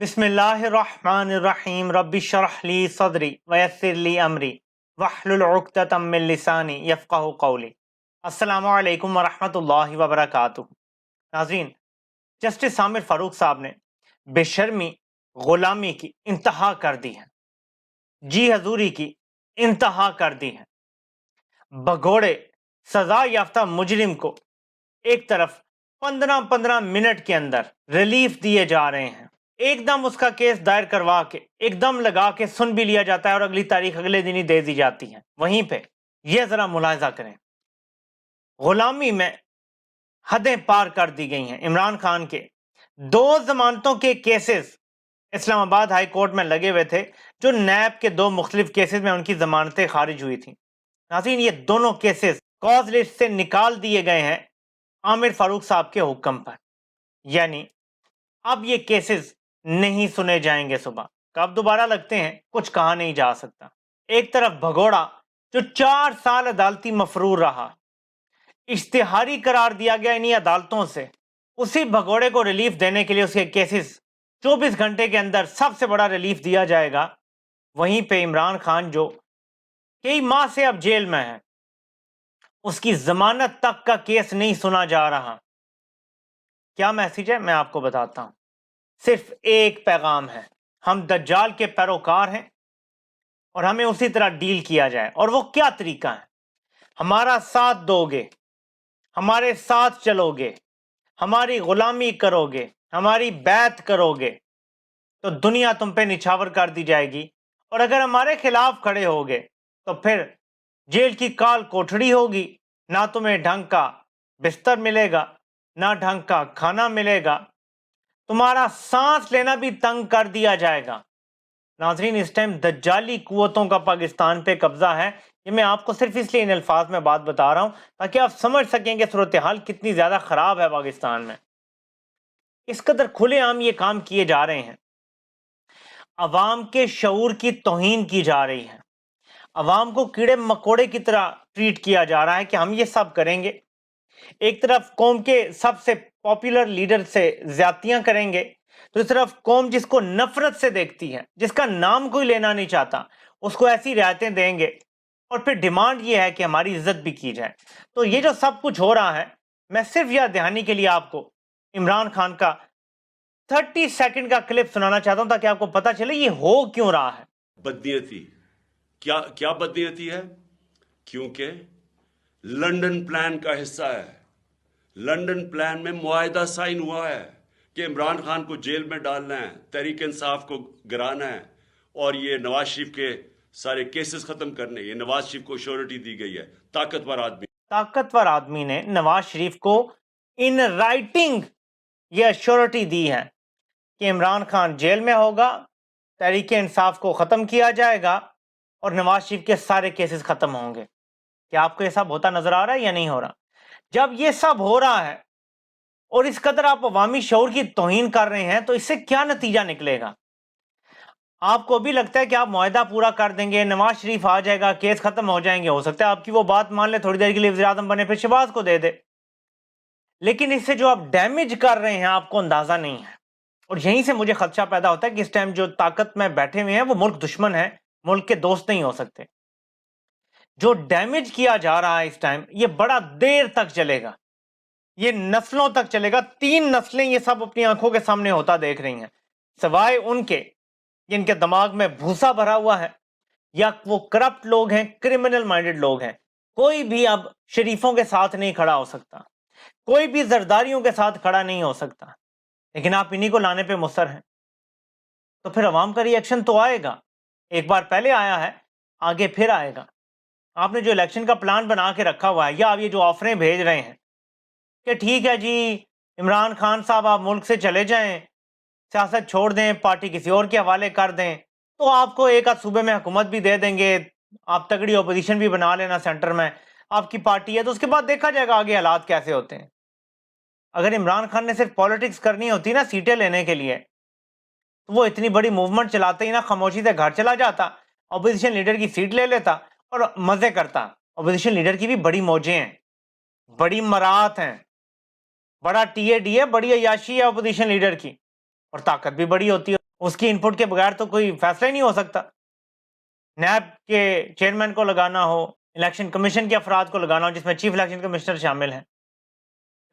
بسم اللہ الرحمن الرحیم رب اشرح لی صدری ویسر لی امری واحلل عقدۃ من لسانی یفقہوا قولی۔ السلام علیکم ورحمۃ اللہ وبرکاتہ۔ ناظرین، جسٹس عامر فاروق صاحب نے بے شرمی غلامی کی انتہا کر دی ہے، جی حضوری کی انتہا کر دی ہے۔ بھگوڑے سزا یافتہ مجرم کو ایک طرف 15 منٹ کے اندر ریلیف دیے جا رہے ہیں، ایک دم اس کا کیس دائر کروا کے ایک دم لگا کے سن بھی لیا جاتا ہے اور اگلی تاریخ اگلے دن ہی دے دی جاتی ہے۔ وہیں پہ یہ ذرا ملاحظہ کریں، غلامی میں حدیں پار کر دی گئی ہیں۔ عمران خان کے 2 ضمانتوں کے کیسز اسلام آباد ہائی کورٹ میں لگے ہوئے تھے، جو نیب کے 2 مختلف کیسز میں ان کی ضمانتیں خارج ہوئی تھیں۔ ناظرین، یہ دونوں کیسز کاز لسٹ سے نکال دیے گئے ہیں عامر فاروق صاحب کے حکم پر، یعنی اب یہ کیسز نہیں سنے جائیں گے۔ صبح کب دوبارہ لگتے ہیں کچھ کہا نہیں جا سکتا۔ ایک طرف بھگوڑا جو 4 سال عدالتی مفرور رہا، اشتہاری قرار دیا گیا انہی عدالتوں سے، اسی بھگوڑے کو ریلیف دینے کے لیے اس کے کیسز 24 گھنٹے کے اندر سب سے بڑا ریلیف دیا جائے گا۔ وہیں پہ عمران خان جو کئی ماہ سے اب جیل میں ہے، اس کی ضمانت تک کا کیس نہیں سنا جا رہا۔ کیا میسج ہے میں آپ کو بتاتا ہوں۔ صرف ایک پیغام ہے، ہم دجال کے پیروکار ہیں اور ہمیں اسی طرح ڈیل کیا جائے۔ اور وہ کیا طریقہ ہے؟ ہمارا ساتھ دو گے، ہمارے ساتھ چلو گے، ہماری غلامی کرو گے، ہماری بیعت کرو گے تو دنیا تم پہ نچھاور کر دی جائے گی، اور اگر ہمارے خلاف کھڑے ہوگے تو پھر جیل کی کال کوٹھڑی ہوگی، نہ تمہیں ڈھنگ کا بستر ملے گا، نہ ڈھنگ کا کھانا ملے گا، تمہارا سانس لینا بھی تنگ کر دیا جائے گا۔ ناظرین، اس ٹائم دجالی قوتوں کا پاکستان پہ قبضہ ہے۔ یہ میں آپ کو صرف اس لیے ان الفاظ میں بات بتا رہا ہوں تاکہ آپ سمجھ سکیں کہ صورتحال کتنی زیادہ خراب ہے پاکستان میں۔ اس قدر کھلے عام یہ کام کیے جا رہے ہیں، عوام کے شعور کی توہین کی جا رہی ہے، عوام کو کیڑے مکوڑے کی طرح ٹریٹ کیا جا رہا ہے کہ ہم یہ سب کریں گے۔ ایک طرف قوم کے سب سے پاپولر لیڈر سے زیادتیاں کریں گے، دوسری طرف قوم جس کو نفرت سے دیکھتی ہے، جس کا نام کوئی لینا نہیں چاہتا، اس کو ایسی رعایتیں دیں گے، اور پھر ڈیمانڈ یہ ہے کہ ہماری عزت بھی کی جائے۔ تو یہ جو سب کچھ ہو رہا ہے، میں صرف یاد دہانی کے لیے آپ کو عمران خان کا 30 سیکنڈ کا کلپ سنانا چاہتا ہوں تاکہ آپ کو پتا چلے یہ ہو کیوں رہا ہے۔ بدنیتی کیا بدنیتی ہے؟ کیونکہ لنڈن پلان کا حصہ ہے۔ لنڈن پلان میں معاہدہ سائن ہوا ہے کہ عمران خان کو جیل میں ڈالنا ہے، تحریک انصاف کو گرانا ہے، اور یہ نواز شریف کے سارے کیسز ختم کرنے۔ یہ نواز شریف کو شیورٹی دی گئی ہے، طاقتور آدمی نے نواز شریف کو ان رائٹنگ یہ ایشورٹی دی ہے کہ عمران خان جیل میں ہوگا، تحریک انصاف کو ختم کیا جائے گا، اور نواز شریف کے سارے کیسز ختم ہوں گے۔ کیا آپ کو یہ سب ہوتا نظر آ رہا ہے یا نہیں ہو رہا؟ جب یہ سب ہو رہا ہے اور اس قدر آپ عوامی شعور کی توہین کر رہے ہیں تو اس سے کیا نتیجہ نکلے گا؟ آپ کو بھی لگتا ہے کہ آپ معاہدہ پورا کر دیں گے، نواز شریف آ جائے گا، کیس ختم ہو جائیں گے، ہو سکتا ہے آپ کی وہ بات مان لے، تھوڑی دیر کے لیے وزیر اعظم بنے، پھر شہباز کو دے دے، لیکن اس سے جو آپ ڈیمیج کر رہے ہیں آپ کو اندازہ نہیں ہے۔ اور یہیں سے مجھے خدشہ پیدا ہوتا ہے کہ اس ٹائم جو طاقت میں بیٹھے ہوئے ہیں وہ ملک دشمن ہیں، ملک کے دوست نہیں ہو سکتے۔ جو ڈیمیج کیا جا رہا ہے اس ٹائم، یہ بڑا دیر تک چلے گا، یہ نسلوں تک چلے گا۔ 3 نسلیں یہ سب اپنی آنکھوں کے سامنے ہوتا دیکھ رہی ہیں، سوائے ان کے جن کے دماغ میں بھوسا بھرا ہوا ہے یا وہ کرپٹ لوگ ہیں، کرمنل مائنڈڈ لوگ ہیں۔ کوئی بھی اب شریفوں کے ساتھ نہیں کھڑا ہو سکتا، کوئی بھی زرداریوں کے ساتھ کھڑا نہیں ہو سکتا، لیکن آپ انہی کو لانے پہ مصر ہیں۔ تو پھر عوام کا ری ایکشن تو آئے گا، ایک بار پہلے آیا ہے، آگے پھر آئے گا۔ آپ نے جو الیکشن کا پلان بنا کے رکھا ہوا ہے، یا آپ یہ جو آفریں بھیج رہے ہیں کہ ٹھیک ہے جی عمران خان صاحب آپ ملک سے چلے جائیں، سیاست چھوڑ دیں، پارٹی کسی اور کے حوالے کر دیں، تو آپ کو ایک آدھ صوبے میں حکومت بھی دے دیں گے، آپ تگڑی اپوزیشن بھی بنا لینا سینٹر میں، آپ کی پارٹی ہے، تو اس کے بعد دیکھا جائے گا آگے حالات کیسے ہوتے ہیں۔ اگر عمران خان نے صرف پالیٹکس کرنی ہوتی نا سیٹیں لینے کے لیے، تو وہ اتنی بڑی موومنٹ چلاتے ہی نا، خاموشی سے گھر چلا جاتا، اپوزیشن لیڈر کی سیٹ لے لیتا اور مزے کرتا۔ اپوزیشن لیڈر کی بھی بڑی موجیں ہیں، بڑی مرات ہیں، بڑا ٹی اے ڈی ہے، بڑی عیاشی ہے اپوزیشن لیڈر کی، اور طاقت بھی بڑی ہوتی ہے۔ اس کی انپٹ کے بغیر تو کوئی فیصلہ ہی نہیں ہو سکتا. نیب کے چیئرمین کو لگانا ہو, الیکشن کمیشن کے افراد کو لگانا ہو جس میں چیف الیکشن کمشنر شامل ہیں,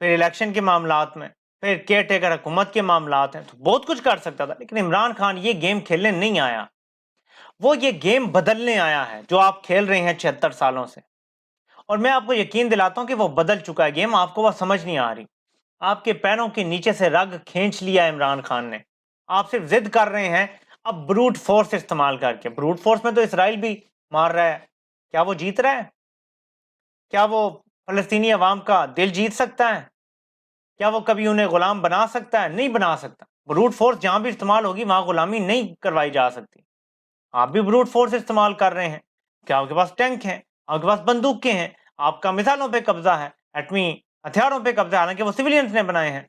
پھر الیکشن کے معاملات میں, پھر کیئر ٹیکر حکومت کے معاملات ہیں, تو بہت کچھ کر سکتا تھا. لیکن عمران خان یہ گیم کھیلنے نہیں آیا, وہ یہ گیم بدلنے آیا ہے جو آپ کھیل رہے ہیں 76 سالوں سے. اور میں آپ کو یقین دلاتا ہوں کہ وہ بدل چکا ہے گیم, آپ کو وہ سمجھ نہیں آ رہی. آپ کے پیروں کے نیچے سے رگ کھینچ لیا عمران خان نے. آپ صرف ضد کر رہے ہیں اب بروٹ فورس استعمال کر کے. بروٹ فورس میں تو اسرائیل بھی مار رہا ہے, کیا وہ جیت رہا ہے؟ کیا وہ فلسطینی عوام کا دل جیت سکتا ہے؟ کیا وہ کبھی انہیں غلام بنا سکتا ہے؟ نہیں بنا سکتا. بروٹ فورس جہاں بھی استعمال ہوگی وہاں غلامی نہیں کروائی جا سکتی. آپ بھی بروٹ فورس استعمال کر رہے ہیں. کیا آپ کے پاس ٹینک ہیں, آپ کے پاس بندوقیں ہیں, آپ کا مثالوں پہ قبضہ ہے, ایٹمی ہتھیاروں پہ قبضہ ہے, حالانکہ وہ سویلینز نے بنائے ہیں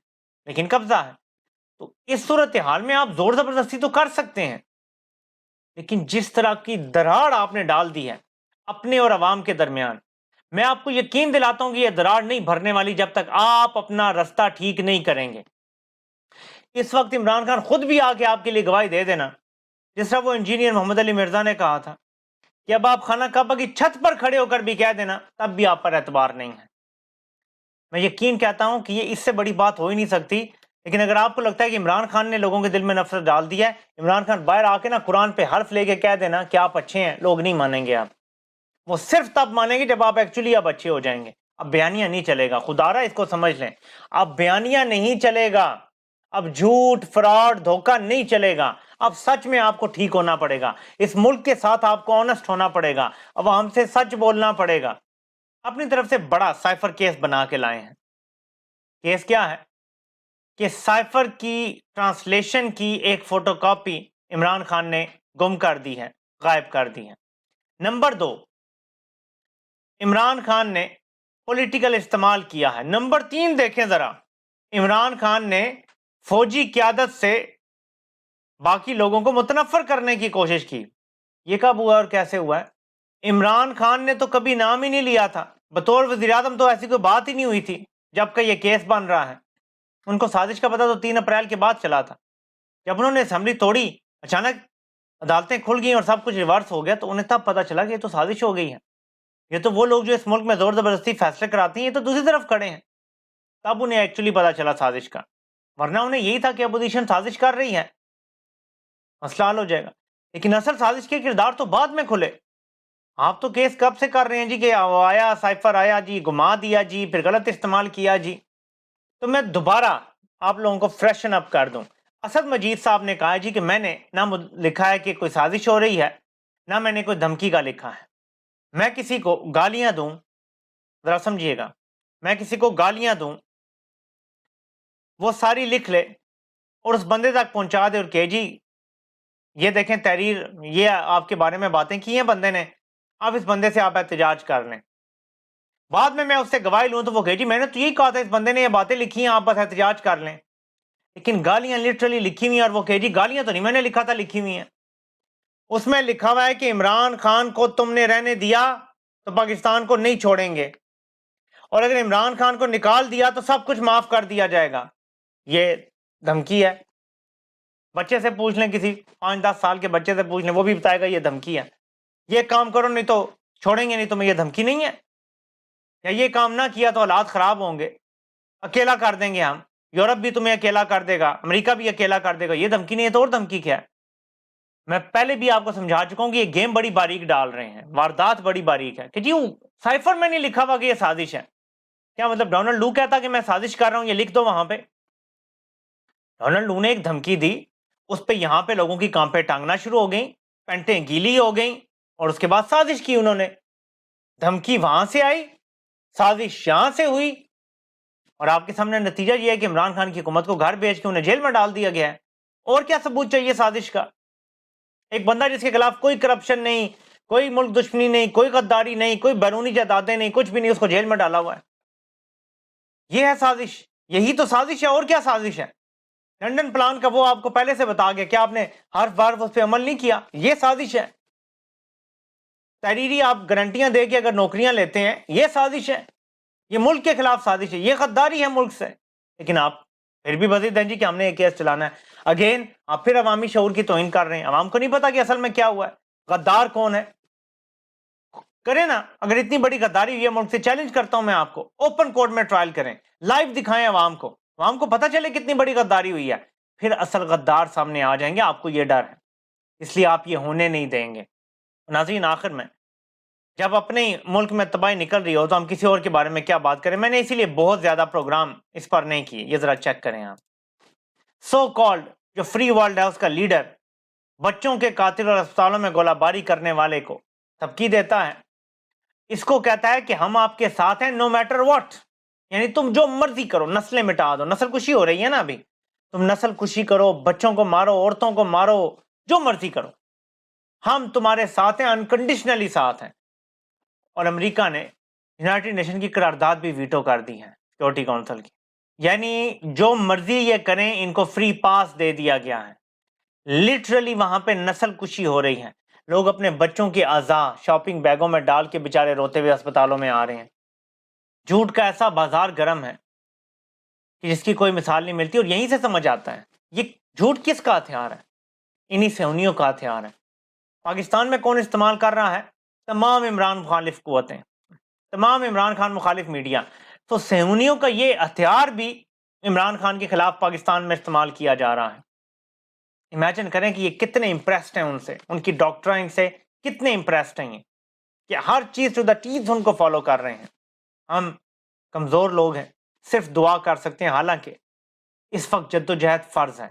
لیکن قبضہ ہے. تو اس صورتحال میں آپ زور زبردستی تو کر سکتے ہیں, لیکن جس طرح کی دراڑ آپ نے ڈال دی ہے اپنے اور عوام کے درمیان, میں آپ کو یقین دلاتا ہوں کہ یہ دراڑ نہیں بھرنے والی جب تک آپ اپنا رستہ ٹھیک نہیں کریں گے. اس وقت عمران خان خود بھی آ کے آپ کے لیے گواہی دے دینا, جس طرح وہ انجینئر محمد علی مرزا نے کہا تھا کہ اب آپ خانہ کعبہ کی چھت پر کھڑے ہو کر بھی کہہ دینا تب بھی آپ پر اعتبار نہیں ہے. میں یقین کہتا ہوں کہ یہ اس سے بڑی بات ہو ہی نہیں سکتی. لیکن اگر آپ کو لگتا ہے کہ عمران خان نے لوگوں کے دل میں نفرت ڈال دی ہے, عمران خان باہر آ کے نا قرآن پہ حرف لے کے کہہ دینا کہ آپ اچھے ہیں, لوگ نہیں مانیں گے. آپ وہ صرف تب مانیں گے جب آپ ایکچولی اب اچھے ہو جائیں گے. اب بیانیہ نہیں چلے گا, خدا رہا اس کو سمجھ لیں. اب بیانیہ نہیں چلے گا, اب جھوٹ فراڈ دھوکہ نہیں چلے گا. اب سچ میں آپ کو ٹھیک ہونا پڑے گا, اس ملک کے ساتھ آپ کو آنسٹ ہونا پڑے گا, عوام سے سچ بولنا پڑے گا. اپنی طرف سے بڑا سائفر کیس بنا کے لائے ہیں. کیس کیا ہے کہ سائفر کی ٹرانسلیشن کی ایک فوٹو کاپی عمران خان نے گم کر دی ہے, غائب کر دی ہے. نمبر 2, عمران خان نے پولیٹیکل استعمال کیا ہے. نمبر 3 دیکھیں ذرا, عمران خان نے فوجی قیادت سے باقی لوگوں کو متنفر کرنے کی کوشش کی. یہ کب ہوا اور کیسے ہوا ہے؟ عمران خان نے تو کبھی نام ہی نہیں لیا تھا بطور وزیر اعظم, تو ایسی کوئی بات ہی نہیں ہوئی تھی جب کہ یہ کیس بن رہا ہے. ان کو سازش کا پتہ تو 3 اپریل کے بعد چلا تھا. جب انہوں نے اسمبلی توڑی, اچانک عدالتیں کھل گئیں اور سب کچھ ریورس ہو گیا, تو انہیں تب پتہ چلا کہ یہ تو سازش ہو گئی ہے. یہ تو وہ لوگ جو اس ملک میں زور زبردستی فیصلے کراتی ہیں, یہ تو دوسری طرف کھڑے ہیں. تب انہیں ایکچولی پتہ چلا سازش کا, ورنہ انہیں یہی تھا کہ اپوزیشن سازش کر رہی ہے, مسئلہ حل ہو جائے گا. لیکن اصل سازش کے کردار تو بعد میں کھلے. آپ تو کیس کب سے کر رہے ہیں جی کہ آیا سائفر آیا جی, گما دیا جی, پھر غلط استعمال کیا جی. تو میں دوبارہ آپ لوگوں کو فریشن اپ کر دوں. اسد مجید صاحب نے کہا جی کہ میں نے نہ لکھا ہے کہ کوئی سازش ہو رہی ہے, نہ میں نے کوئی دھمکی کا لکھا ہے. میں کسی کو گالیاں دوں, ذرا سمجھیے گا, میں کسی کو گالیاں دوں, وہ ساری لکھ لے اور اس بندے تک پہنچا دے اور کہ جی یہ دیکھیں تحریر, یہ آپ کے بارے میں باتیں کی ہیں بندے نے, اب اس بندے سے آپ احتجاج کر لیں. بعد میں اس سے گواہی لوں تو وہ کہ جی میں نے تو یہی کہا تھا, اس بندے نے یہ باتیں لکھی ہیں, آپ بس احتجاج کر لیں. لیکن گالیاں لٹرلی لکھی ہوئی ہیں, اور وہ کہ جی گالیاں تو نہیں میں نے لکھا تھا, لکھی ہوئی ہیں. اس میں لکھا ہوا ہے کہ عمران خان کو تم نے رہنے دیا تو پاکستان کو نہیں چھوڑیں گے, اور اگر عمران خان کو نکال دیا تو سب کچھ معاف کر دیا جائے گا. یہ دھمکی ہے. بچے سے پوچھ لیں, کسی 5-10 سال کے بچے سے پوچھ لیں, وہ بھی بتائے گا یہ دھمکی ہے. یہ کام کرو نہیں تو چھوڑیں گے نہیں, تمہیں یہ دھمکی نہیں ہے؟ یا یہ کام نہ کیا تو حالات خراب ہوں گے, اکیلا کر دیں گے ہم, یورپ بھی تمہیں اکیلا کر دے گا, امریکہ بھی اکیلا کر دے گا. یہ دھمکی نہیں ہے تو اور دھمکی کیا ہے؟ میں پہلے بھی آپ کو سمجھا چکا ہوں کہ یہ گیم بڑی باریک ڈال رہے ہیں, واردات بڑی باریک ہے. کہ جی سائفر میں نہیں لکھا ہوا کہ یہ سازش ہے. کیا مطلب ڈونلڈ لو کہتا کہ میں سازش کر رہا ہوں, یہ لکھ دو وہاں پہ. ڈونلڈ لو نے ایک دھمکی دی, اس پہ یہاں پہ لوگوں کی کانپیں ٹانگنا شروع ہو گئیں, پینٹیں گیلی ہو گئیں, اور اس کے بعد سازش کی انہوں نے. دھمکی وہاں سے آئی, سازش یہاں سے ہوئی, اور آپ کے سامنے نتیجہ یہ ہے کہ عمران خان کی حکومت کو گھر بھیج کے انہیں جیل میں ڈال دیا گیا ہے. اور کیا ثبوت چاہیے سازش کا؟ ایک بندہ جس کے خلاف کوئی کرپشن نہیں, کوئی ملک دشمنی نہیں, کوئی غداری نہیں, کوئی بیرونی جائیدادیں نہیں, کچھ بھی نہیں, اس کو جیل میں ڈالا ہوا ہے. یہ ہے سازش, یہی تو سازش ہے. اور کیا سازش ہے؟ لنڈن پلان کا وہ آپ کو پہلے سے بتا گیا, کیا آپ نے حرف حرف اس پہ عمل نہیں کیا؟ یہ سازش ہے. تحریری آپ گارنٹیاں دے کے اگر نوکریاں لیتے ہیں, یہ سازش ہے. یہ ملک کے خلاف سازش ہے, یہ غداری ہے ملک سے. لیکن آپ پھر بھی مزید ہیں جی کہ ہم نے یہ کیس چلانا ہے. اگین آپ پھر عوامی شعور کی توہین کر رہے ہیں. عوام کو نہیں پتا کہ اصل میں کیا ہوا ہے, غدار کون ہے. کریں نا, اگر اتنی بڑی غداری ہوئی ہے ملک سے, چیلنج کرتا ہوں میں آپ کو, اوپن کورٹ میں ٹرائل کریں, لائیو دکھائیں عوام کو پتا چلے کتنی بڑی غداری ہوئی ہے, پھر اصل غدار سامنے آ جائیں گے. آپ کو یہ ڈر ہے, اس لیے آپ یہ ہونے نہیں دیں گے. ناظرین, آخر میں جب اپنے ملک میں تباہی نکل رہی ہو تو ہم کسی اور کے بارے میں کیا بات کریں. میں نے اسی لیے بہت زیادہ پروگرام اس پر نہیں کیے, یہ ذرا چیک کریں آپ. سو کالڈ جو فری ورلڈ ہے اس کا لیڈر بچوں کے قاتل اور اسپتالوں میں گولہ باری کرنے والے کو دھمکی دیتا ہے. اس کو کہتا ہے کہ ہم آپ کے ساتھ ہیں نو میٹر واٹ, یعنی تم جو مرضی کرو, نسلیں مٹا دو. نسل کشی ہو رہی ہے نا ابھی, تم نسل کشی کرو, بچوں کو مارو, عورتوں کو مارو, جو مرضی کرو, ہم تمہارے ساتھ ہیں, انکنڈیشنلی ساتھ ہیں. اور امریکہ نے یونائٹڈ نیشن کی قرارداد بھی ویٹو کر دی ہے, سیکورٹی کونسل کی. یعنی جو مرضی یہ کریں, ان کو فری پاس دے دیا گیا ہے. لٹرلی وہاں پہ نسل کشی ہو رہی ہے. لوگ اپنے بچوں کے اعضاء شاپنگ بیگوں میں ڈال کے بیچارے روتے ہوئے اسپتالوں میں آ رہے ہیں. جھوٹ کا ایسا بازار گرم ہے کہ جس کی کوئی مثال نہیں ملتی. اور یہیں سے سمجھ آتا ہے یہ جھوٹ کس کا ہتھیار ہے. انہی صہیونیوں کا ہتھیار ہے. پاکستان میں کون استعمال کر رہا ہے؟ تمام عمران مخالف قوتیں, تمام عمران خان مخالف میڈیا. تو صہیونیوں کا یہ ہتھیار بھی عمران خان کے خلاف پاکستان میں استعمال کیا جا رہا ہے. امیجن کریں کہ یہ کتنے امپریسڈ ہیں ان سے, ان کی ڈاکٹرائن سے کتنے امپریسڈ ہیں یہ, کہ ہر چیز ٹو دا ٹیز ان کو فالو کر رہے ہیں. ہم کمزور لوگ ہیں, صرف دعا کر سکتے ہیں. حالانکہ اس وقت جدوجہد فرض ہے.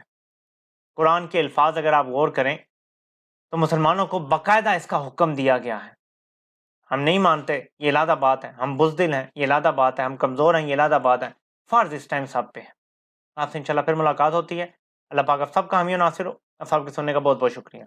قرآن کے الفاظ اگر آپ غور کریں تو مسلمانوں کو باقاعدہ اس کا حکم دیا گیا ہے. ہم نہیں مانتے, یہ علیحدہ بات ہے. ہم بزدل ہیں, یہ علیحدہ بات ہے. ہم کمزور ہیں, یہ علیحدہ بات ہے. فرض اس ٹائم سب پہ ہے. آپ سے انشاءاللہ پھر ملاقات ہوتی ہے. اللہ پاک آپ سب کا حامی و ناصر ہو. آپ سب کے سننے کا بہت بہت شکریہ.